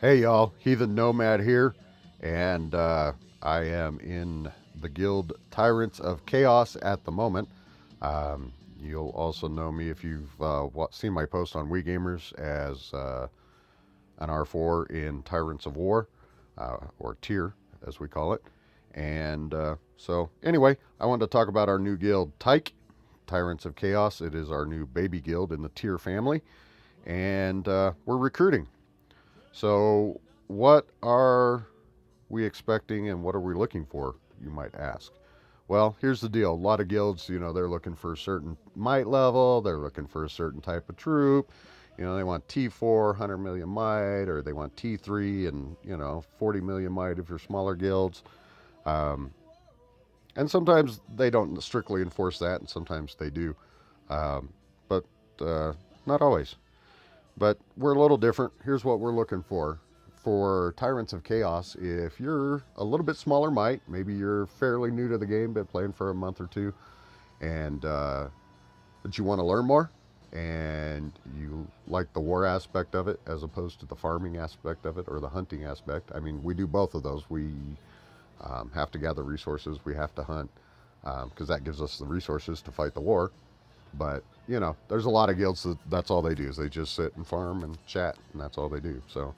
Hey y'all, Heathen Nomad here, and I am in the guild Tyrants of Chaos at the moment. You'll also know me if you've seen my post on WeGamers as an R4 in Tyrants of War, or TyR as we call it. And anyway, I wanted to talk about our new guild TyK, Tyrants of Chaos. It is our new baby guild in the TyR family, and we're recruiting. So, what are we expecting and what are we looking for, you might ask? Well, here's the deal. A lot of guilds, they're looking for a certain might level, they're looking for a certain type of troop. They want T4, 100 million might, or they want T3 and, 40 million might if you're smaller guilds. Um, and sometimes they don't strictly enforce that, and sometimes they do. But not always. But we're a little different. Here's what we're looking for. For Tyrants of Chaos, if you're a little bit smaller might, maybe you're fairly new to the game, been playing for a month or two, and but you want to learn more, and you like the war aspect of it as opposed to the farming aspect of it or the hunting aspect. I mean, we do both of those. We have to gather resources, we have to hunt, because that gives us the resources to fight the war. But there's a lot of guilds that's all they do is they just sit and farm and chat, and that's all they do. So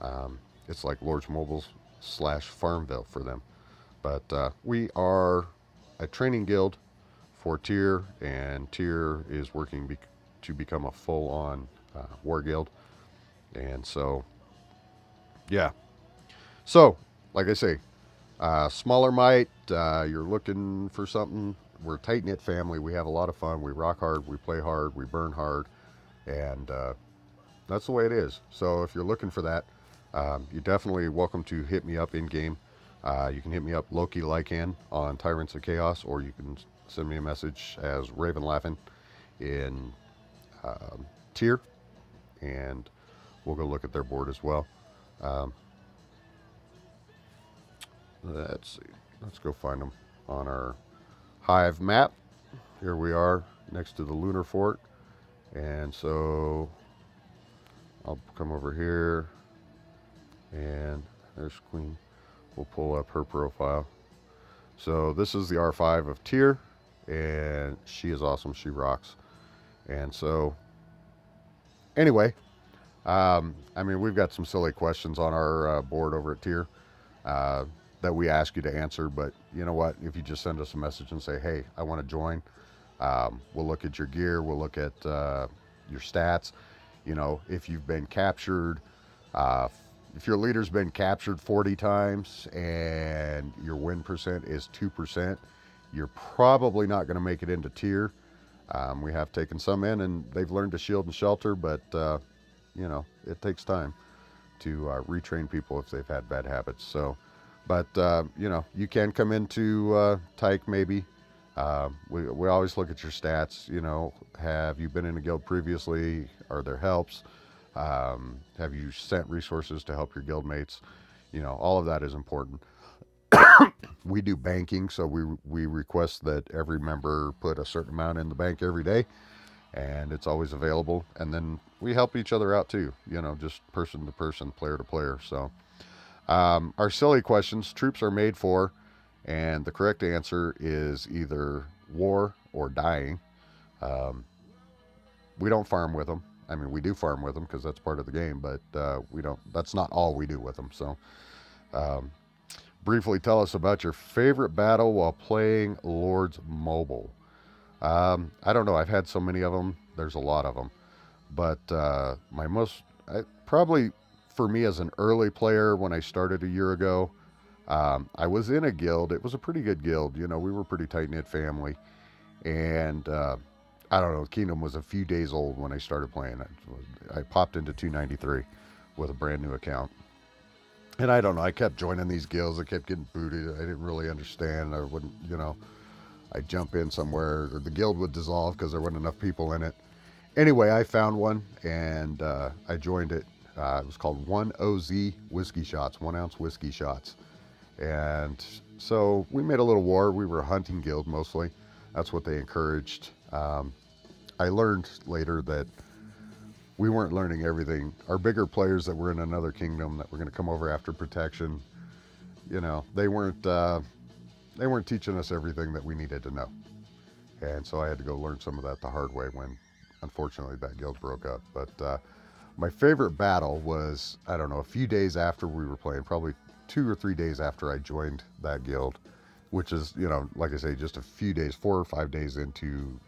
um, it's like Lord's Mobiles slash Farmville for them. But we are a training guild for TyR, and TyR is working to become a full-on war guild. And so, yeah. So, like I say, smaller might, you're looking for something. We're a tight knit family. We have a lot of fun. We rock hard, we play hard, we burn hard, and that's the way it is. So if you're looking for that, you're definitely welcome to hit me up in game. You can hit me up Loki Lycan on Tyrants of Chaos, or you can send me a message as Raven Laughing in TyR, and we'll go look at their board as well. Um, let's see. Let's go find them on our Hive map. Here we are next to the lunar fort. And so I'll come over here, and there's Queen. We'll pull up her profile. So this is the R5 of TyR, and she is awesome. She rocks. And so, anyway, I mean, we've got some silly questions on our board over at TyR uh, that we ask you to answer. But you know what? If you just send us a message and say, hey, I want to join, we'll look at your gear, we'll look at your stats. If you've been captured, uh, if your leader's been captured 40 times and your win percent is 2%, you're probably not going to make it into TyR. We have taken some in and they've learned to shield and shelter, but it takes time to retrain people if they've had bad habits. So, but you can come into TyK maybe. We always look at your stats. Have you been in a guild previously? Are there helps? Have you sent resources to help your guild mates? All of that is important. We do banking, so we request that every member put a certain amount in the bank every day, and it's always available. And then we help each other out too. Just person to person, player to player. So our silly questions: troops are made for, and the correct answer is either war or dying. Um, we don't farm with them. I mean, we do farm with them because that's part of the game, but we don't. That's not all we do with them. So, um, briefly tell us about your favorite battle while playing Lords Mobile. I don't know. I've had so many of them. There's a lot of them, but my most probably for me as an early player when I started a year ago, I was in a guild. It was a pretty good guild. We were a pretty tight knit family, and I don't know. Kingdom was a few days old when I started playing. I popped into 293 with a brand new account, and I don't know. I kept joining these guilds. I kept getting booted. I didn't really understand. I wouldn't, I'd jump in somewhere, or the guild would dissolve because there wasn't enough people in it. Anyway, I found one and I joined it. It was called 1OZ Whiskey Shots, 1 ounce whiskey shots. And so we made a little war. We were a hunting guild mostly. That's what they encouraged. I learned later that we weren't learning everything. Our bigger players that were in another kingdom that were going to come over after protection, you know, they weren't teaching us everything that we needed to know. And so I had to go learn some of that the hard way when, unfortunately, that guild broke up. But my favorite battle was, I don't know, a few days after we were playing, probably 2 or 3 days after I joined that guild, which is, you know, like I say, just a few days, 4 or 5 days into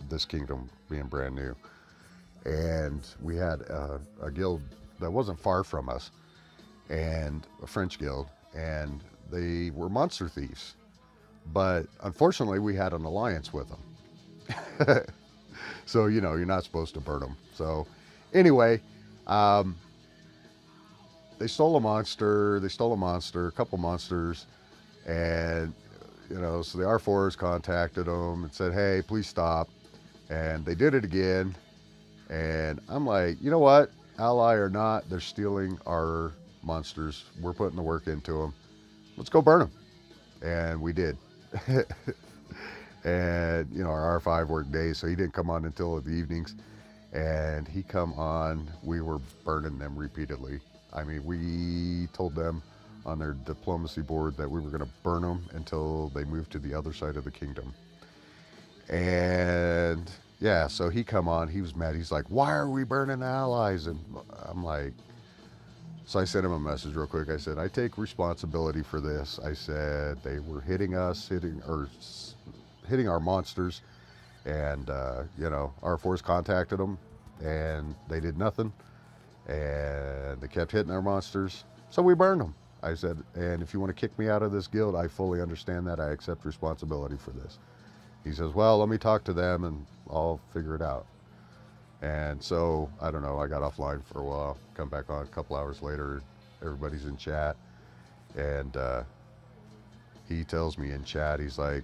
this kingdom being brand new. And we had a guild that wasn't far from us, and a French guild, and they were monster thieves. But unfortunately, we had an alliance with them. So, you know, you're not supposed to burn them. So, anyway, um, they stole a monster. They stole a monster, a couple monsters. And, you know, so the R4s contacted them and said, hey, please stop. And they did it again. And I'm like, you know what? Ally or not, they're stealing our monsters. We're putting the work into them. Let's go burn them. And we did. And, you know, our R5 worked days, so he didn't come on until the evenings. And he come on, we were burning them repeatedly. I mean, we told them on their diplomacy board that we were going to burn them until they moved to the other side of the kingdom. And yeah, so he come on, he was mad. He's like, why are we burning allies? And I'm like, so I sent him a message real quick. I said, I take responsibility for this. I said, they were hitting us, hitting our monsters. And, you know, our force contacted them and they did nothing. And they kept hitting our monsters. So we burned them. I said, and if you want to kick me out of this guild, I fully understand that. I accept responsibility for this. He says, well, let me talk to them and I'll figure it out. And so, I don't know, I got offline for a while, come back on a couple hours later, everybody's in chat. And he tells me in chat, he's like,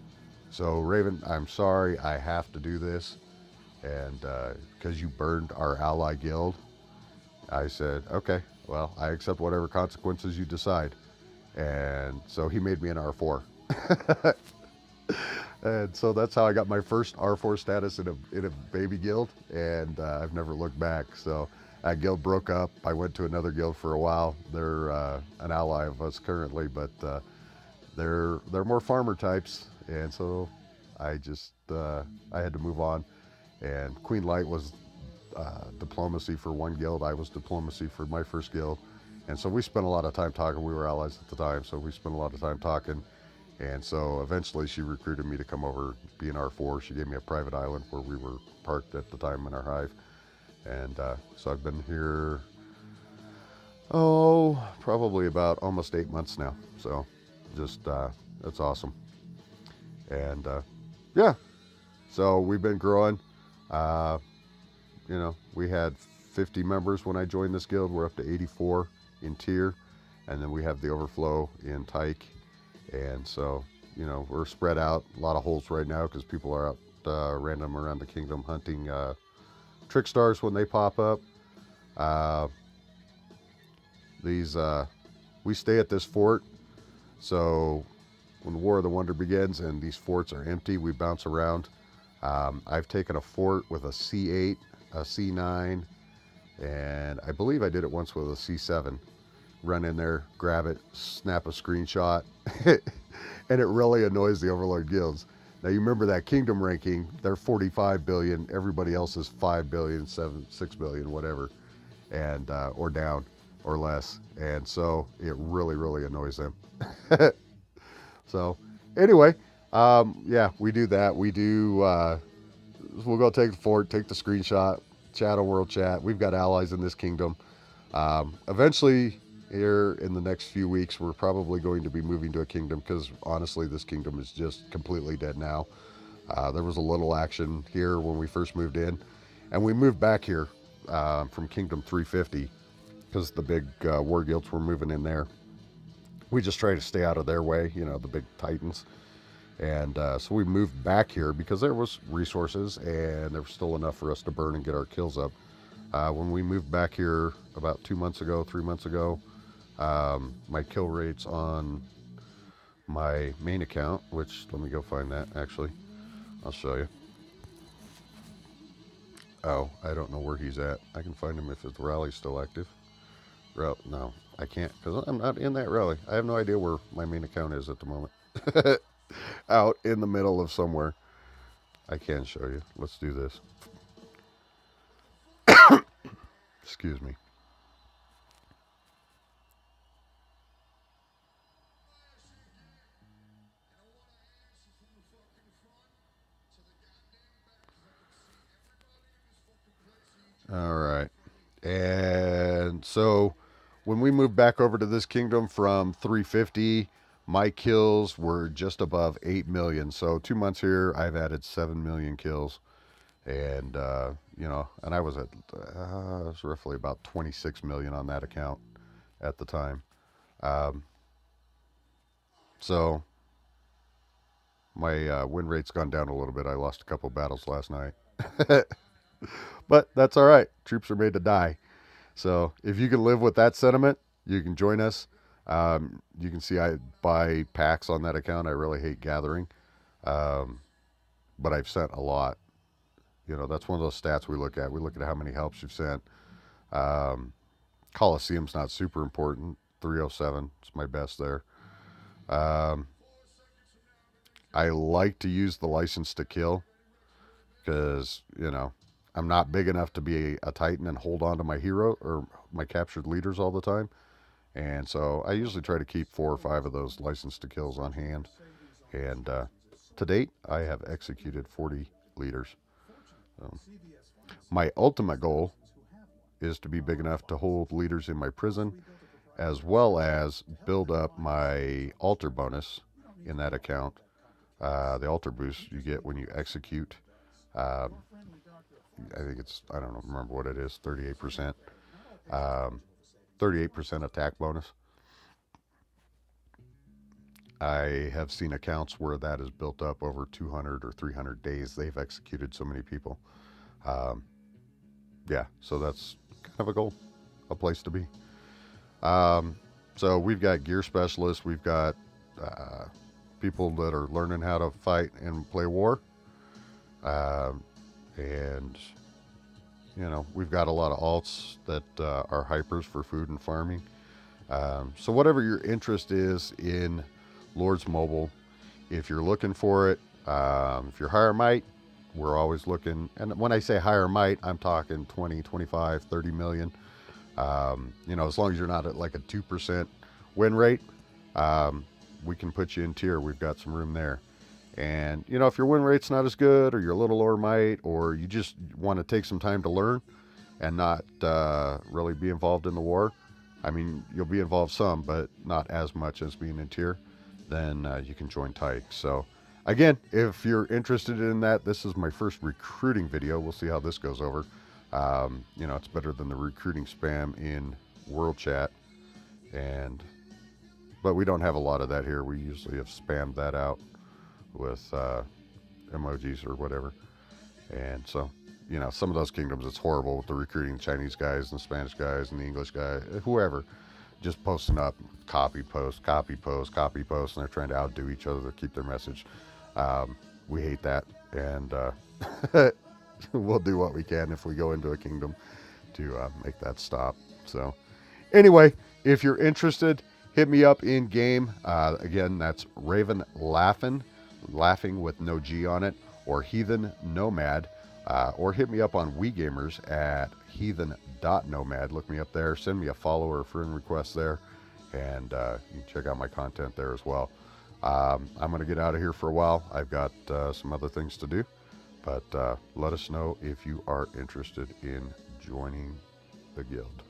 so Raven, I'm sorry, I have to do this. And because you burned our ally guild. I said, okay, well, I accept whatever consequences you decide. And so he made me an R4. And so that's how I got my first R4 status in a baby guild, and I've never looked back. So that guild broke up. I went to another guild for a while. They're an ally of us currently, but they're more farmer types, and so I just I had to move on. And Queen Light was diplomacy for one guild. I was diplomacy for my first guild, and so we spent a lot of time talking. We were allies at the time, so we spent a lot of time talking. And so eventually she recruited me to come over, be an R4. She gave me a private island where we were parked at the time in our hive. And so I've been here, probably about almost 8 months now. So just, that's awesome. And yeah, so we've been growing. You know, we had 50 members when I joined this guild. We're up to 84 in TyR. And then we have the overflow in TyK. And so, you know, we're spread out. A lot of holes right now because people are out random around the kingdom hunting trick stars when they pop up. We stay at this fort. So when the War of the Wonder begins and these forts are empty, we bounce around. I've taken a fort with a C8, a C9, and I believe I did it once with a C7. Run in there, grab it, snap a screenshot, and it really annoys the Overlord guilds. Now you remember that kingdom ranking, they're 45 billion, everybody else is 5 billion, 6 billion, whatever, and or down or less. And so it really, really annoys them. So anyway, yeah, we do that. We do, we'll go take the fort, take the screenshot, chat on World Chat. We've got allies in this kingdom. Eventually, here in the next few weeks, we're probably going to be moving to a kingdom because honestly, this kingdom is just completely dead now. There was a little action here when we first moved in, and we moved back here from Kingdom 350 because the big war guilds were moving in there. We just try to stay out of their way, you know, the big titans. And so we moved back here because there was resources and there was still enough for us to burn and get our kills up. When we moved back here about 2 months ago, 3 months ago, my kill rates on my main account, which let me go find that actually, I'll show you. Oh, I don't know where he's at. I can find him if his rally's still active. No, I can't because I'm not in that rally. I have no idea where my main account is at the moment. Out in the middle of somewhere. I can show you. Let's do this. Excuse me. All right. And so when we moved back over to this kingdom from 350, my kills were just above 8 million. So 2 months here, I've added 7 million kills. And, and I was at was roughly about 26 million on that account at the time. Um, so my win rate's gone down a little bit. I lost a couple battles last night. But that's all right. Troops are made to die. So if you can live with that sentiment, you can join us. You can see I buy packs on that account. I really hate gathering, um, but I've sent a lot. That's one of those stats we look at. We look at how many helps you've sent. Um, Coliseum's not super important. 307 is my best there. Um, I like to use the license to kill because, I'm not big enough to be a Titan and hold on to my hero or my captured leaders all the time. And so I usually try to keep 4 or 5 of those license to kills on hand. And to date, I have executed 40 leaders. Um, my ultimate goal is to be big enough to hold leaders in my prison, as well as build up my altar bonus in that account. The altar boost you get when you execute. Um, I think I don't know, remember what it is, 38%. Um, 38% attack bonus. I have seen accounts where that is built up over 200 or 300 days. They've executed so many people. Um, yeah, so that's kind of a goal, a place to be. Um, so we've got gear specialists. We've got uh, people that are learning how to fight and play war. Um, and, we've got a lot of alts that are hypers for food and farming. So whatever your interest is in Lord's Mobile, if you're looking for it, if you're higher might, we're always looking. And when I say higher might, I'm talking 20, 25, 30 million. As long as you're not at like a 2% win rate, um, we can put you in tier. We've got some room there. And, if your win rate's not as good or you're a little lower might or you just want to take some time to learn and not really be involved in the war, I mean, you'll be involved some, but not as much as being in tier, then you can join TyK. So, again, if you're interested in that, this is my first recruiting video. We'll see how this goes over. It's better than the recruiting spam in World Chat, but we don't have a lot of that here. We usually have spammed that out with emojis or whatever, and so. Some of those kingdoms, it's horrible with the recruiting Chinese guys and Spanish guys and the English guy, whoever, just posting up copy, post, copy, post, copy, post, and they're trying to outdo each other to keep their message. We hate that, and we'll do what we can if we go into a kingdom to make that stop. So, anyway, if you're interested, hit me up in game. Again, that's Raven laughing with no G on it, or Heathen Nomad. Or hit me up on WeGamers at heathen.nomad. Look me up there. Send me a follow or a friend request there. And you can check out my content there as well. I'm going to get out of here for a while. I've got some other things to do. But let us know if you are interested in joining the guild.